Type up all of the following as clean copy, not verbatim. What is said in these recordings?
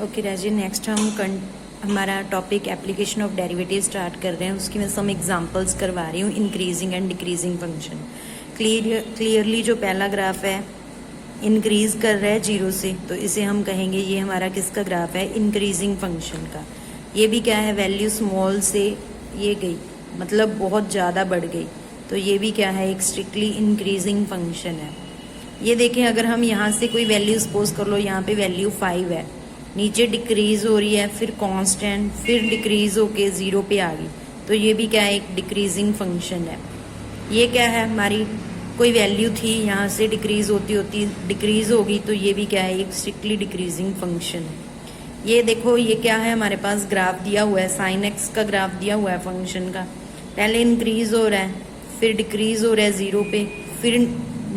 Okay राजी, next हम हमारा topic application of derivative start कर रहे हैं। उसकी मैं सम एग्जांपल्स करवा रही हूँ। Increasing and decreasing function. Clearly जो पहला ग्राफ है इंक्रीज कर रहा है 0 से, तो इसे हम कहेंगे ये हमारा किसका ग्राफ है, इंक्रीजिंग फंक्शन का। ये भी क्या है, वैल्यू स्मॉल से ये गई, मतलब बहुत ज़्यादा बढ़ गई, तो ये भी क्या है, एक स्ट्रिक्टली इंक्रीजिंग फंक्शन है। ये देखें, अगर हम यहाँ से कोई वैल्यू सपोज कर लो, यहाँ पे वैल्यू 5 है, नीचे डिक्रीज हो रही है, फिर कांस्टेंट, फिर डिक्रीज होके 0 पे आ गई, तो ये भी क्या है, एक डिक्रीजिंग फंक्शन है। ये क्या है, हमारी कोई वैल्यू थी, यहाँ से डिक्रीज होती होती डिक्रीज होगी, तो ये भी क्या है, एक स्ट्रिक्टली डिक्रीजिंग फंक्शन है। ये देखो, ये क्या है, हमारे पास ग्राफ दिया हुआ है, साइन एक्स का ग्राफ दिया हुआ है फंक्शन का। पहले इंक्रीज हो रहा है, फिर डिक्रीज हो रहा है 0 पे, फिर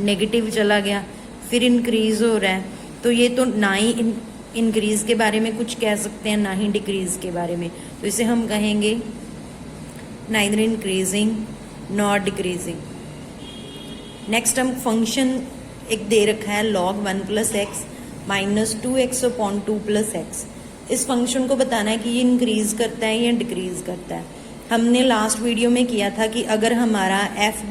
नेगेटिव चला गया, फिर इंक्रीज हो रहा है। तो ये तो ना ही इंक्रीज के बारे में कुछ कह सकते हैं, ना ही डिक्रीज के बारे में, तो इसे हम कहेंगे neither increasing not decreasing. Next हम फंक्शन एक दे रखा है log 1 + x - 2x upon 2 + x। इस फंक्शन को बताना है कि ये इंक्रीज करता है या डिक्रीज करता है। हमने लास्ट वीडियो में किया था कि अगर हमारा f'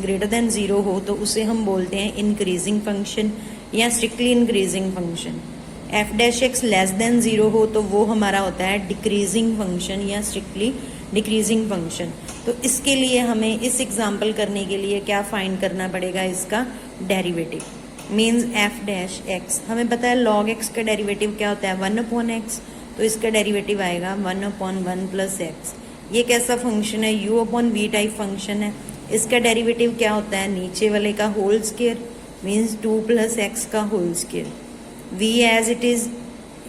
ग्रेटर देन 0 हो तो उसे हम बोलते हैं इंक्रीजिंग फंक्शन या strictly increasing function. f' less than 0 हो तो वो हमारा होता है डिक्रीजिंग फंक्शन या स्ट्रिक्टली डिक्रीजिंग फंक्शन। तो इसके लिए हमें इस एग्जाम्पल करने के लिए क्या फाइंड करना पड़ेगा, इसका डेरिवेटिव। मीन्स f', हमें पता है log x का डेरिवेटिव क्या होता है, 1/x, तो इसका डेरिवेटिव आएगा 1/1 + x। ये कैसा फंक्शन है, u/v टाइप फंक्शन है। इसका डेरिवेटिव क्या होता है, नीचे वाले का होल स्क्वायर, मीन्स 2 + x का whole square. v as it is,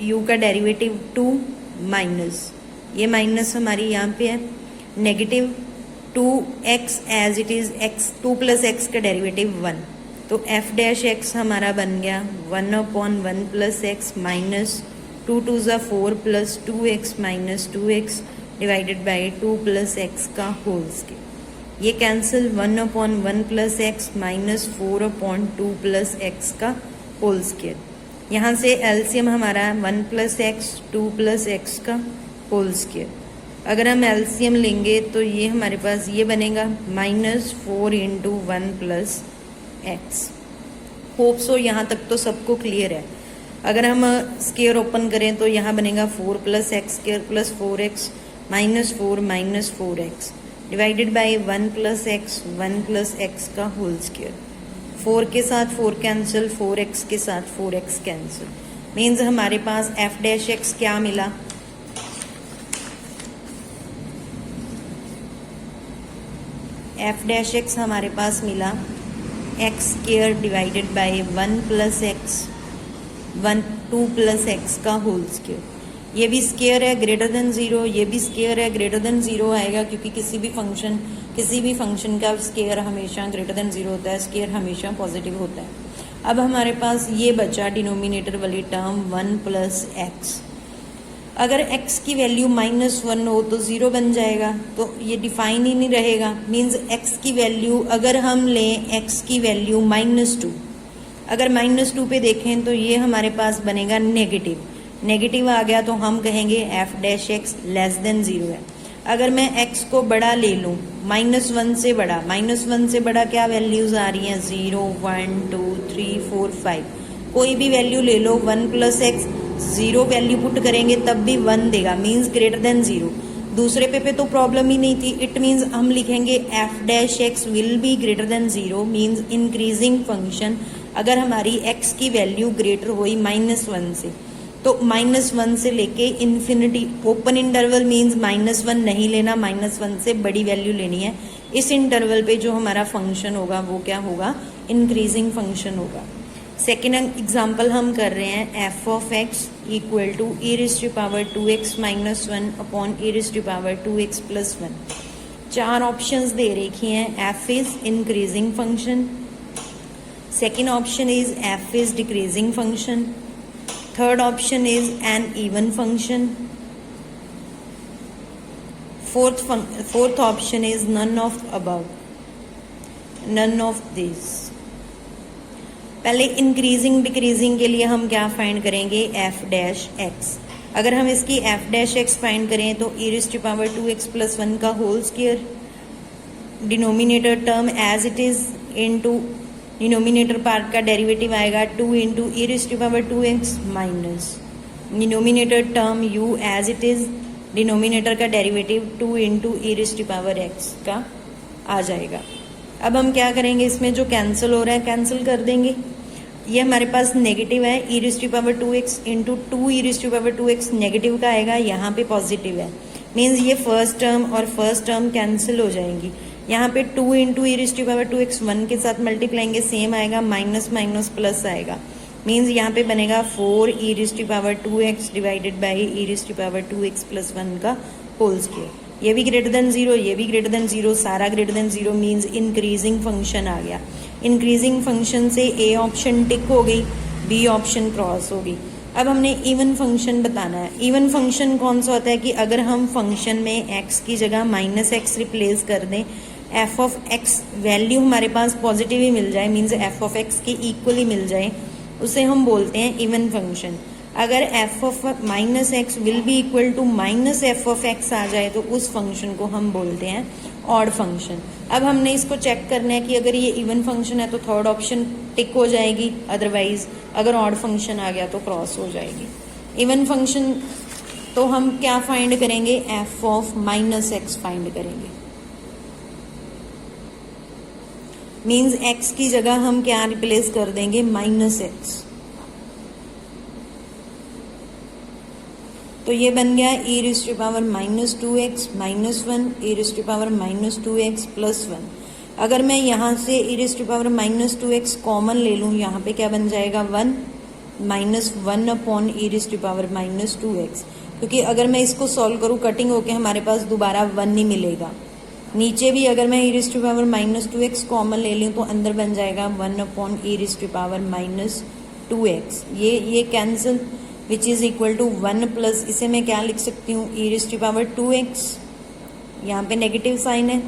u का डेरिवेटिव 2 माइनस, ये माइनस हमारी यहाँ पे है, negative 2x as it is, x 2 + x का डेरिवेटिव 1, तो f' हमारा बन गया 1/1 + x minus 2 × 2 = 4 + 2x - 2x divided by 2 + x का होल स्क्वायर। ये कैंसिल, 1/1 + x माइनस 4/2 + x का होल स्क्वायर। यहाँ से एलसीएम हमारा 1 + x 2 + x का होल स्क्वायर। अगर हम एलसीएम लेंगे तो ये हमारे पास ये बनेगा -4 × 1 + x। होप सो यहाँ तक तो सबको क्लियर है। अगर हम स्क्वायर ओपन करें तो यहाँ बनेगा 4 + x² + 4x -4 - 4x divided by 1 + x 1 + x का होल स्क्वायर। 4 के साथ 4 कैंसिल, 4x के साथ 4x कैंसिल। मीन्स हमारे पास f' क्या मिला, f' हमारे पास मिला x² divided by 1 + x 2 + x का होल स्क्वायर। ये भी स्क्वायर है ग्रेटर देन 0, ये भी स्क्वायर है ग्रेटर देन 0 आएगा, क्योंकि किसी भी फंक्शन का स्क्वायर हमेशा ग्रेटर देन 0 होता है, स्क्वायर हमेशा पॉजिटिव होता है। अब हमारे पास ये बचा डिनोमिनेटर वाली टर्म 1 + x। अगर x की वैल्यू -1 हो तो 0 बन जाएगा, तो ये डिफाइन ही नहीं रहेगा। मीन्स x की वैल्यू, अगर हम लें x की वैल्यू -2, अगर -2 पे देखें तो ये हमारे पास बनेगा नेगेटिव आ गया, तो हम कहेंगे f' लेस देन 0 है। अगर मैं x को बड़ा ले लूँ, -1 से बड़ा, -1 से बड़ा क्या वैल्यूज आ रही हैं, 0 1 2 3 4 5, कोई भी वैल्यू ले लो, 1 + x 0 वैल्यू पुट करेंगे तब भी 1 देगा, मीन्स ग्रेटर देन 0। दूसरे पे तो प्रॉब्लम ही नहीं थी, इट मीन्स हम लिखेंगे f' will be greater than 0, means increasing function. अगर हमारी x की वैल्यू ग्रेटर हुई -1 से, तो -1 से लेके इन्फिनिटी, ओपन इंटरवल मीन्स -1 नहीं लेना, -1 से बड़ी वैल्यू लेनी है। इस इंटरवल पे जो हमारा फंक्शन होगा वो क्या होगा, इंक्रीजिंग फंक्शन होगा। सेकेंड एग्जाम्पल हम कर रहे हैं f(x) = e⁻²x - 1 upon e⁻²x + 1। 4 options दे रखी हैं। f is increasing function, second option is f is decreasing function, third option is an even function, fourth option is none of above, none of this. पहले increasing decreasing के लिए हम क्या find करेंगे, F dash x. अगर हम इसकी F dash x find करें तो e raised to power 2x plus 1 का whole square, denominator term as it is into denominator part का डेरिवेटिव आएगा 2 into e raised to power 2x minus denominator term u as it is, denominator का derivative 2 into e raised to power x का आ जाएगा। अब हम क्या करेंगे, इसमें जो कैंसिल हो रहा है कैंसिल कर देंगे। ये हमारे पास नेगेटिव है, e raised to power 2x into 2 e raised to power 2x negative का आएगा, यहाँ पे पॉजिटिव है, मीन्स ये फर्स्ट टर्म और फर्स्ट टर्म कैंसिल हो जाएंगी। यहाँ पे 2 into e raised to power 2x 1 के साथ मल्टीप्लाएंगे, सेम आएगा, माइनस माइनस प्लस आएगा, मीन्स यहाँ पे बनेगा 4 e raised to power 2x divided by e raised to power 2x plus 1 का होल स्क्वायर। ये भी ग्रेटर देन जीरो, ये भी ग्रेटर देन जीरो, सारा greater than zero, means increasing function आ गया। इंक्रीजिंग फंक्शन से ए ऑप्शन टिक हो गई, बी ऑप्शन क्रॉस हो गई। अब हमने इवन फंक्शन बताना है। इवन फंक्शन कौन सा होता है कि अगर हम फंक्शन में एक्स की जगह माइनस एक्स रिप्लेस कर दें, एफ ऑफ एक्स वैल्यू हमारे पास पॉजिटिव ही मिल जाए, मीन्स एफ ऑफ एक्स के इक्वल ही मिल जाए, उसे हम बोलते हैं इवन फंक्शन। अगर f of minus x will be equal to minus f of x आ जाए तो उस फंक्शन को हम बोलते हैं ऑड फंक्शन। अब हमने इसको चेक करना है कि अगर ये इवन फंक्शन है तो थर्ड ऑप्शन टिक हो जाएगी, अदरवाइज अगर ऑड फंक्शन आ गया तो क्रॉस हो जाएगी। इवन फंक्शन तो हम क्या फाइंड करेंगे, F of minus x find करेंगे, मीन्स एक्स की जगह हम क्या रिप्लेस कर देंगे, माइनस एक्स। तो ये बन गया e raised to power minus 2x minus 1 e raised to power minus 2x plus 1। अगर मैं यहाँ से e raised to power minus 2x common ले लूँ, यहाँ पे क्या बन जाएगा 1 minus 1 upon e raised to power minus 2x, क्योंकि अगर मैं इसको सॉल्व करूँ कटिंग होके हमारे पास दोबारा 1 नहीं मिलेगा। नीचे भी अगर मैं e raised to power minus 2x common ले लूँ तो अंदर बन जाएगा 1 upon e raised to power minus 2x। ये cancel, which is equal to 1 plus, इसे मैं क्या लिख सकती हूँ, e raised to power 2x, यहाँ पे नेगेटिव साइन है,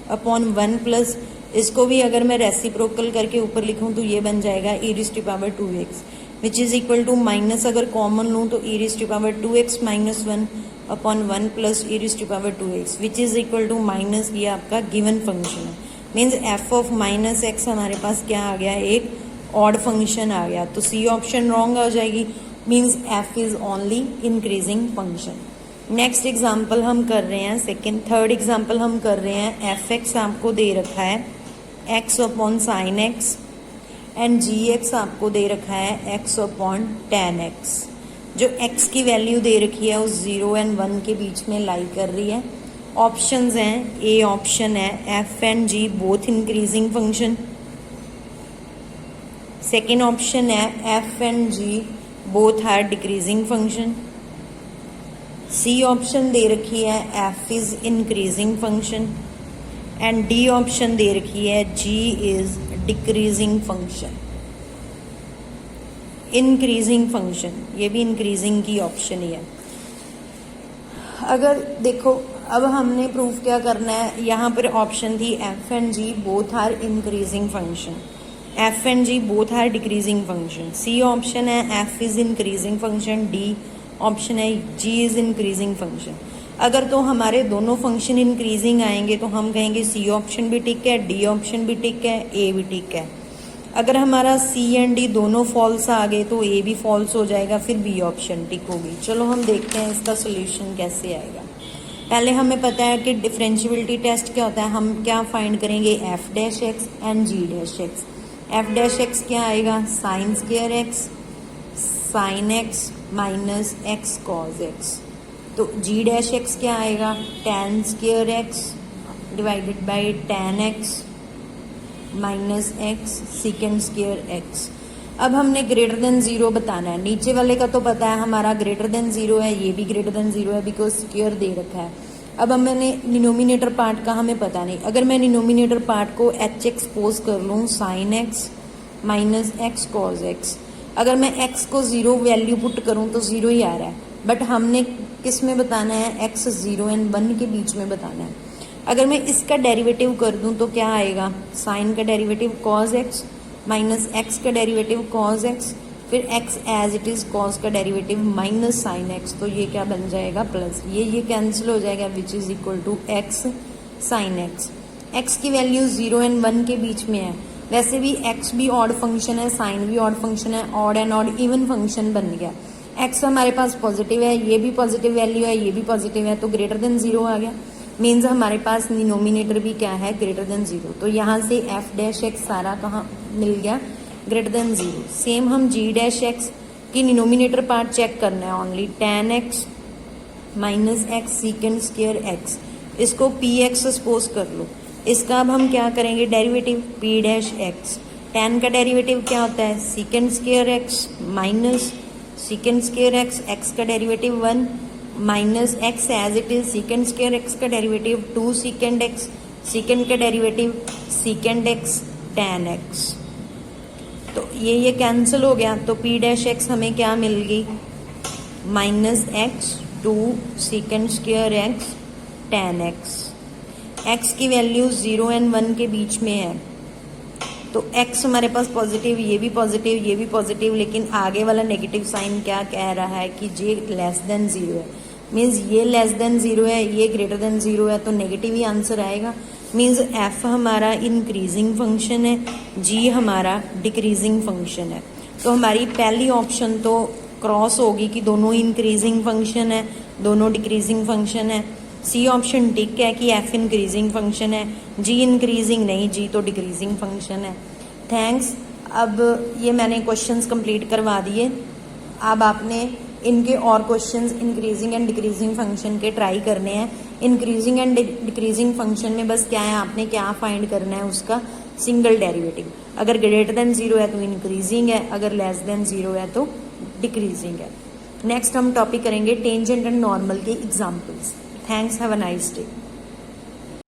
अपॉन 1 प्लस, इसको भी अगर मैं रेसिप्रोकल करके ऊपर लिखूँ तो ये बन जाएगा e raised to power 2x, which is equal to minus अगर कॉमन लूँ तो e raised to power 2x minus 1 upon 1 plus e raised to power 2x, which is equal to minus, ये आपका गिवन फंक्शन है, means F of minus X हमारे पास क्या आ गया, एक ऑड फंक्शन आ गया। तो सी ऑप्शन रॉन्ग आ जाएगी, means F is only increasing function. Next example हम कर रहे हैं, थर्ड एग्जाम्पल हम कर रहे हैं, एफ एक्स आपको दे रखा है X upon sine X and G X आपको दे रखा है एक्स अपॉन टेन एक्स। जो एक्स की वैल्यू दे रखी है उस 0 एंड 1 के बीच में लाई कर रही है। ऑप्शंस हैं, ए ऑप्शन है f and g both increasing function, second option है f and g both are decreasing function, C option दे रखी है f is increasing function and D option दे रखी है g is decreasing function. Increasing function, ये भी इंक्रीजिंग की ऑप्शन ही है। अगर देखो अब हमने प्रूफ क्या करना है, यहाँ पर ऑप्शन थी f and g both are increasing function, f and g both are decreasing function, C option है f is increasing function, D option है जी इज इंक्रीजिंग फंक्शन। अगर तो हमारे दोनों फंक्शन इंक्रीजिंग आएंगे तो हम कहेंगे सी ऑप्शन भी टिक है, डी ऑप्शन भी टिक है, ए भी टिक है। अगर हमारा सी एंड डी दोनों फॉल्स आ गए तो ए भी फॉल्स हो जाएगा, फिर बी ऑप्शन टिक होगी। चलो हम देखते हैं इसका सोल्यूशन कैसे आएगा। पहले हमें पता है कि डिफरेंशियबिलिटी टेस्ट क्या होता है, हम क्या फाइंड करेंगे, F dash X and G dash X. F dash X क्या आएगा, sine square X sine X minus X cos X. तो जी डैश एक्स क्या आएगा, tan square X divided by tan X minus X second square X. अब हमने greater than zero बताना है। नीचे वाले का तो पता है हमारा ग्रेटर देन जीरो है, ये भी ग्रेटर देन जीरो है बिकॉज स्क्वायर दे रखा है। अब मैंने डिनोमिनेटर पार्ट का हमें पता नहीं, अगर मैं डिनोमिनेटर पार्ट को एच एक्सपोज कर लूँ sign X minus X cos x, अगर मैं एक्स को जीरो वैल्यू पुट करूँ तो जीरो ही आ रहा है, बट हमने किस में बताना है, एक्स 0 एंड 1 के बीच में बताना है। अगर मैं इसका डेरिवेटिव कर दूं तो क्या आएगा, साइन का derivative cos X minus X का डेरिवेटिव कॉस एक्स, फिर X as it is cos का डेरिवेटिव माइनस साइन एक्स, तो ये क्या बन जाएगा प्लस, ये कैंसिल हो जाएगा which is equal to X sine X. X की वैल्यू 0 एंड 1 के बीच में है, वैसे भी एक्स भी ऑड फंक्शन है, साइन भी ऑड फंक्शन है, odd and odd even function बन गया। एक्स हमारे पास पॉजिटिव है, ये भी पॉजिटिव वैल्यू है, ये भी पॉजिटिव है, तो ग्रेटर देन 0 आ गया, मीन्स हमारे पास डिनोमिनेटर भी क्या है ग्रेटर देन 0। तो यहाँ से एफ डैश एक्स सारा कहाँ मिल गया ग्रेटर देन 0। सेम हम जी डैश एक्स की डिनोमिनेटर पार्ट चेक करना है, only tan x minus x secant square x, इसको पी एक्स सपोज कर लो। इसका अब हम क्या करेंगे derivative p dash x, tan का डेरिवेटिव क्या होता है secant square x minus secant square x, x का derivative 1 minus x as it is secant square x का डेरिवेटिव 2 सीकेंड एक्स, सीकेंड का डेरिवेटिव सीकेंड एक्स tan एक्स, तो ये cancel हो गया, तो पी डैश एक्स हमें क्या मिल गई minus x 2 सीकेंड square x tan x. X की वैल्यू 0 एंड 1 के बीच में है, तो x हमारे पास पॉजिटिव, ये भी पॉजिटिव, ये भी पॉजिटिव, लेकिन आगे वाला नेगेटिव साइन क्या कह रहा है कि j लेस देन 0 है, मीन्स ये लेस देन 0 है, ये ग्रेटर देन 0 है, तो नेगेटिव ही आंसर आएगा। मीन्स f हमारा इंक्रीजिंग फंक्शन है, g हमारा डिक्रीजिंग फंक्शन है। तो हमारी पहली ऑप्शन तो क्रॉस होगी कि दोनों इंक्रीजिंग फंक्शन है, दोनों डिक्रीजिंग फंक्शन है। सी ऑप्शन टिक है कि एफ इंक्रीजिंग फंक्शन है, जी इंक्रीजिंग नहीं, जी तो डिक्रीजिंग फंक्शन है। थैंक्स। अब ये मैंने क्वेश्चंस कंप्लीट करवा दिए, अब आपने इनके और questions increasing and decreasing function के ट्राई करने हैं। इंक्रीजिंग एंड डिक्रीजिंग फंक्शन में बस क्या है, आपने क्या फाइंड करना है उसका सिंगल डेरिवेटिव। अगर ग्रेटर देन 0 है तो इंक्रीजिंग है, अगर लेस देन 0 है तो डिक्रीजिंग है। नेक्स्ट हम टॉपिक करेंगे टेंजेंट एंड नॉर्मल के examples. Thanks, have a nice day.